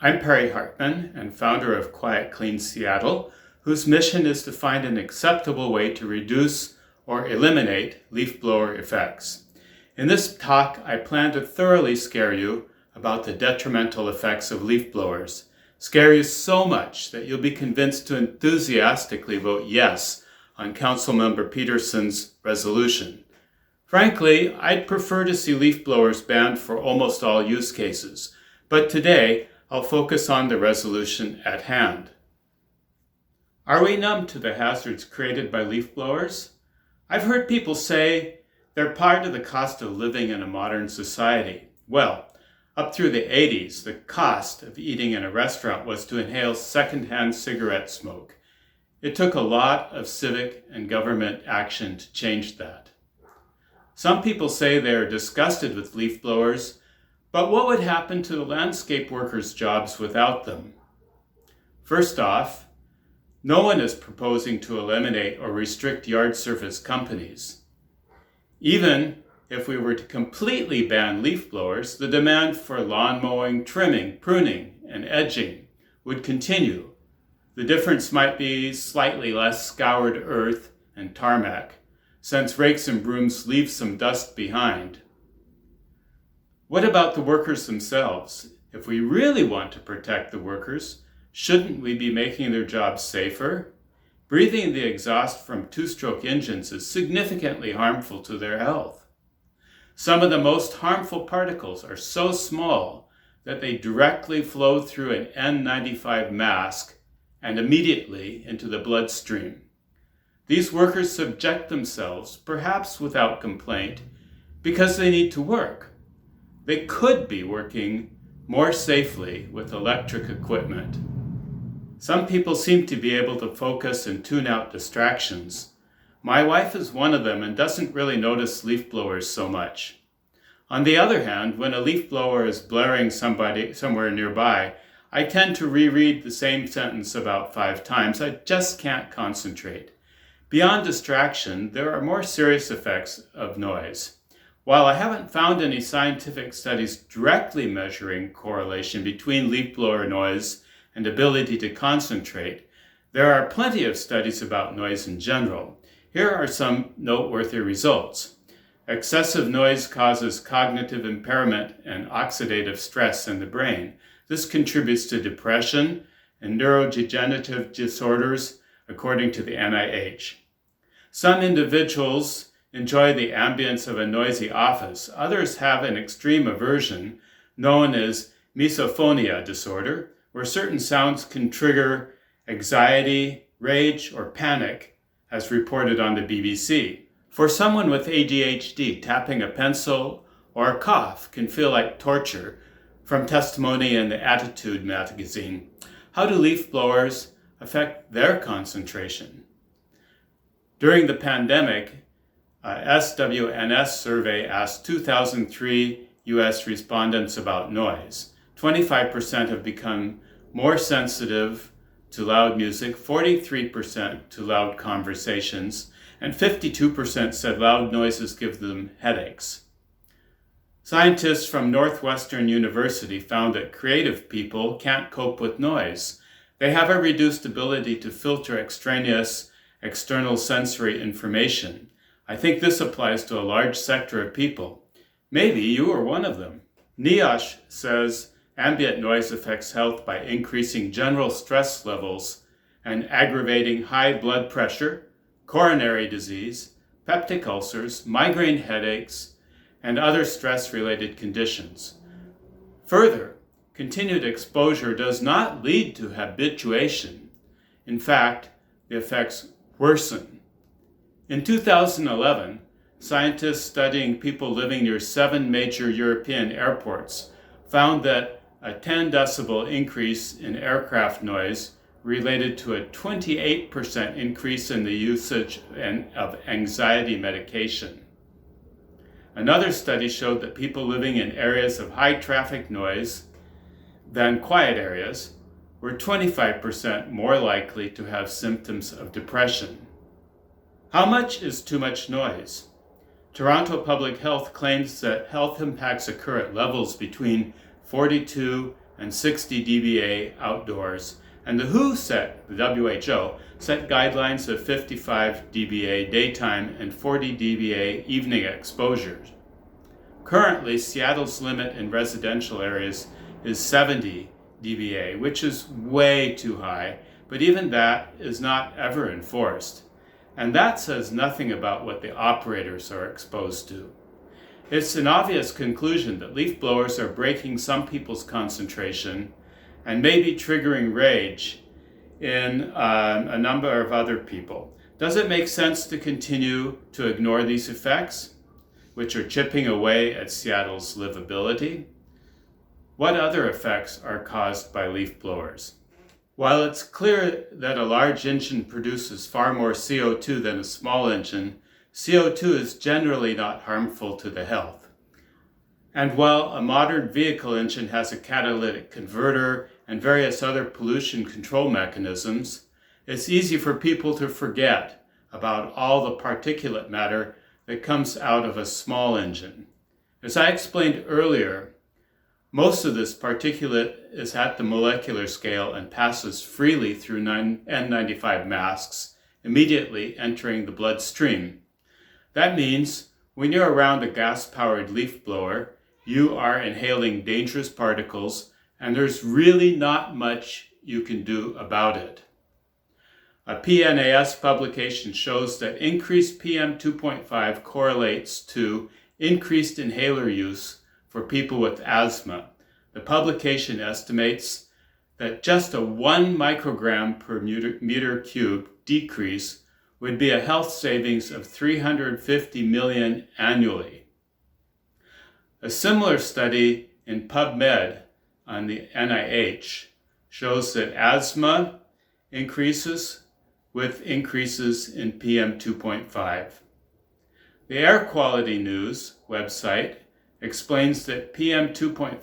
I'm Perry Hartman and founder of Quiet Clean Seattle, whose mission is to find an acceptable way to reduce or eliminate leaf blower effects. In this talk, I plan to thoroughly scare you about the detrimental effects of leaf blowers. Scare you so much that you'll be convinced to enthusiastically vote yes on Councilmember Peterson's resolution. Frankly, I'd prefer to see leaf blowers banned for almost all use cases, but today I'll focus on the resolution at hand. Are we numb to the hazards created by leaf blowers? I've heard people say they're part of the cost of living in a modern society. Well, up through the 80s, the cost of eating in a restaurant was to inhale secondhand cigarette smoke. It took a lot of civic and government action to change that. Some people say they are disgusted with leaf blowers, but what would happen to the landscape workers' jobs without them? First off, no one is proposing to eliminate or restrict yard service companies. Even if we were to completely ban leaf blowers, the demand for lawn mowing, trimming, pruning, and edging would continue. The difference might be slightly less scoured earth and tarmac, since rakes and brooms leave some dust behind. What about the workers themselves? If we really want to protect the workers, shouldn't we be making their jobs safer? Breathing the exhaust from two-stroke engines is significantly harmful to their health. Some of the most harmful particles are so small that they directly flow through an N95 mask and immediately into the bloodstream. These workers subject themselves, perhaps without complaint, because they need to work. They could be working more safely with electric equipment. Some people seem to be able to focus and tune out distractions. My wife is one of them and doesn't really notice leaf blowers so much. On the other hand, when a leaf blower is blaring somebody somewhere nearby, I tend to reread the same sentence about 5 times. I just can't concentrate. Beyond distraction, there are more serious effects of noise. While I haven't found any scientific studies directly measuring correlation between leaf blower noise and ability to concentrate, there are plenty of studies about noise in general. Here are some noteworthy results. Excessive noise causes cognitive impairment and oxidative stress in the brain. This contributes to depression and neurodegenerative disorders, according to the NIH. Some individuals enjoy the ambience of a noisy office. Others have an extreme aversion known as misophonia disorder, where certain sounds can trigger anxiety, rage, or panic, as reported on the BBC. For someone with ADHD, tapping a pencil or a cough can feel like torture, from testimony in the Attitude magazine. How do leaf blowers affect their concentration? During the pandemic, SWNS survey asked 2003 U.S. respondents about noise. 25% have become more sensitive to loud music, 43% to loud conversations, and 52% said loud noises give them headaches. Scientists from Northwestern University found that creative people can't cope with noise. They have a reduced ability to filter extraneous external sensory information. I think this applies to a large sector of people. Maybe you are one of them. NIOSH says ambient noise affects health by increasing general stress levels and aggravating high blood pressure, coronary disease, peptic ulcers, migraine headaches, and other stress-related conditions. Further, continued exposure does not lead to habituation. In fact, the effects worsen. In 2011, scientists studying people living near 7 major European airports found that a 10 decibel increase in aircraft noise related to a 28% increase in the usage of anxiety medication. Another study showed that people living in areas of high traffic noise than quiet areas were 25% more likely to have symptoms of depression. How much is too much noise? Toronto Public Health claims that health impacts occur at levels between 42 and 60 dBA outdoors, and the WHO set guidelines of 55 dBA daytime and 40 dBA evening exposures. Currently, Seattle's limit in residential areas is 70 dBA, which is way too high, but even that is not ever enforced. And that says nothing about what the operators are exposed to. It's an obvious conclusion that leaf blowers are breaking some people's concentration and maybe triggering rage in a number of other people. Does it make sense to continue to ignore these effects, which are chipping away at Seattle's livability? What other effects are caused by leaf blowers? While it's clear that a large engine produces far more CO2 than a small engine, CO2 is generally not harmful to the health. And while a modern vehicle engine has a catalytic converter and various other pollution control mechanisms, it's easy for people to forget about all the particulate matter that comes out of a small engine. As I explained earlier, most of this particulate is at the molecular scale and passes freely through N95 masks, immediately entering the bloodstream. That means when you're around a gas-powered leaf blower, you are inhaling dangerous particles, and there's really not much you can do about it. A PNAS publication shows that increased PM 2.5 correlates to increased inhaler use for people with asthma. The publication estimates that just a 1 microgram per meter cube decrease would be a health savings of 350 million annually. A similar study in PubMed on the NIH shows that asthma increases with increases in PM 2.5. The Air Quality News website explains that PM 2.5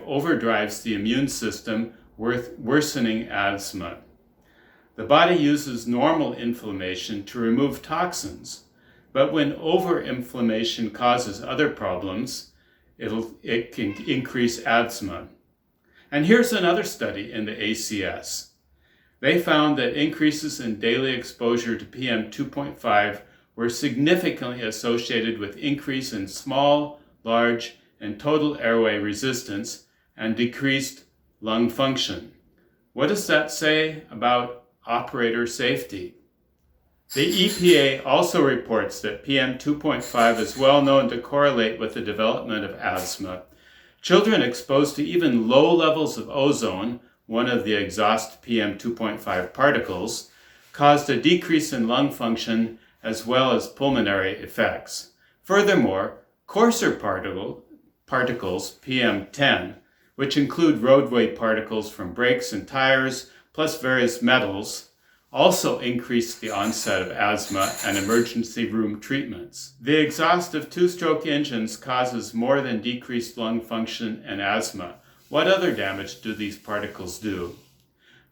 overdrives the immune system, worsening asthma. The body uses normal inflammation to remove toxins, but when overinflammation causes other problems, it can increase asthma. And here's another study in the ACS. They found that increases in daily exposure to PM 2.5 were significantly associated with increase in small, large, and total airway resistance and decreased lung function. What does that say about operator safety? The EPA also reports that PM 2.5 is well known to correlate with the development of asthma. Children exposed to even low levels of ozone, one of the exhaust PM 2.5 particles, caused a decrease in lung function as well as pulmonary effects. Furthermore, coarser particles, PM10, which include roadway particles from brakes and tires, plus various metals, also increased the onset of asthma and emergency room treatments. The exhaust of two-stroke engines causes more than decreased lung function and asthma. What other damage do these particles do?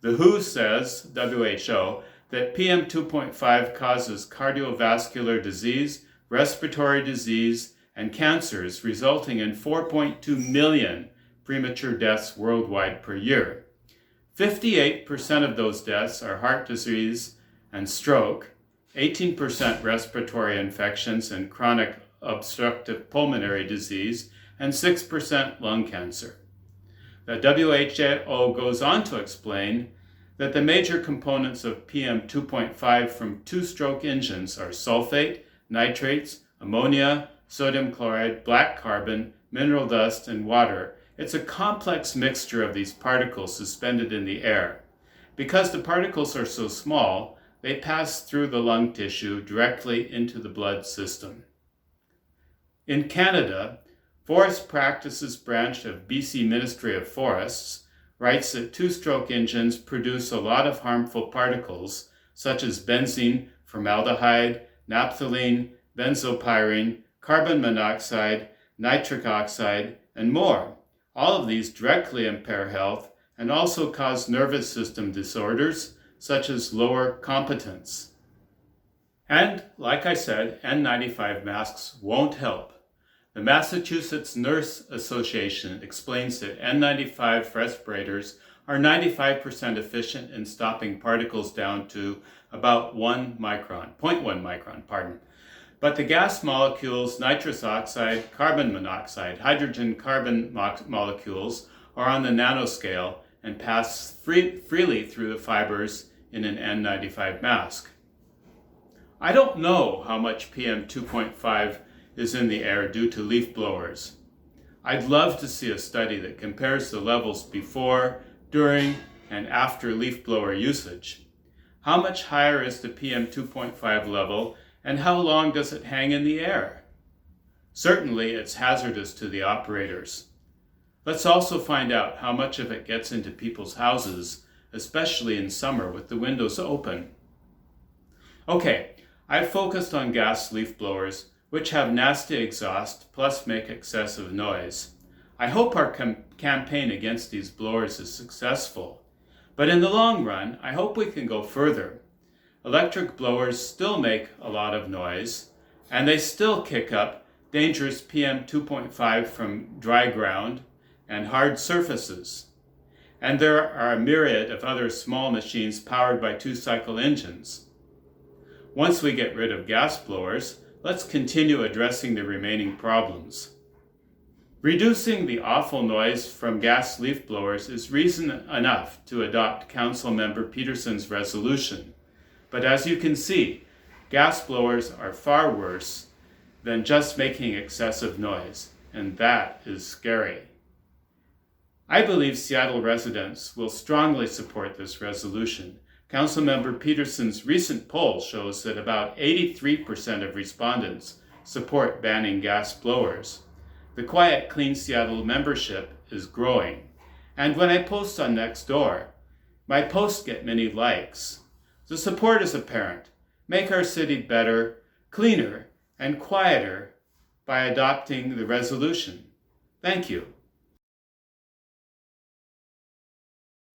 The WHO says, WHO, that PM 2.5 causes cardiovascular disease, respiratory disease, and cancers, resulting in 4.2 million premature deaths worldwide per year. 58% of those deaths are heart disease and stroke, 18% respiratory infections and chronic obstructive pulmonary disease, and 6% lung cancer. The WHO goes on to explain that the major components of PM 2.5 from two-stroke engines are sulfate, nitrates, ammonia, sodium chloride, black carbon, mineral dust, and water. It's a complex mixture of these particles suspended in the air. Because the particles are so small, they pass through the lung tissue directly into the blood system. In Canada, Forest Practices branch of BC Ministry of Forests writes that two-stroke engines produce a lot of harmful particles, such as benzene, formaldehyde, naphthalene, benzopyrene, carbon monoxide, nitric oxide, and more. All of these directly impair health and also cause nervous system disorders, such as lower competence. And, like I said, N95 masks won't help. The Massachusetts Nurse Association explains that N95 respirators are 95% efficient in stopping particles down to about 0.1 micron, But the gas molecules, nitrous oxide, carbon monoxide, hydrogen-carbon molecules are on the nanoscale and pass freely through the fibers in an N95 mask. I don't know how much PM 2.5 is in the air due to leaf blowers. I'd love to see a study that compares the levels before, during, and after leaf blower usage. How much higher is the PM 2.5 level, and how long does it hang in the air? Certainly, it's hazardous to the operators. Let's also find out how much of it gets into people's houses, especially in summer with the windows open. Okay, I've focused on gas leaf blowers, which have nasty exhaust plus make excessive noise. I hope our campaign against these blowers is successful. But in the long run, I hope we can go further. Electric blowers still make a lot of noise, and they still kick up dangerous PM 2.5 from dry ground and hard surfaces. And there are a myriad of other small machines powered by two-cycle engines. Once we get rid of gas blowers, let's continue addressing the remaining problems. Reducing the awful noise from gas leaf blowers is reason enough to adopt Councilmember Peterson's resolution. But as you can see, gas blowers are far worse than just making excessive noise, and that is scary. I believe Seattle residents will strongly support this resolution. Councilmember Peterson's recent poll shows that about 83% of respondents support banning gas blowers. The Quiet Clean Seattle membership is growing, and when I post on Nextdoor, my posts get many likes. The support is apparent. Make our city better, cleaner, and quieter by adopting the resolution. Thank you.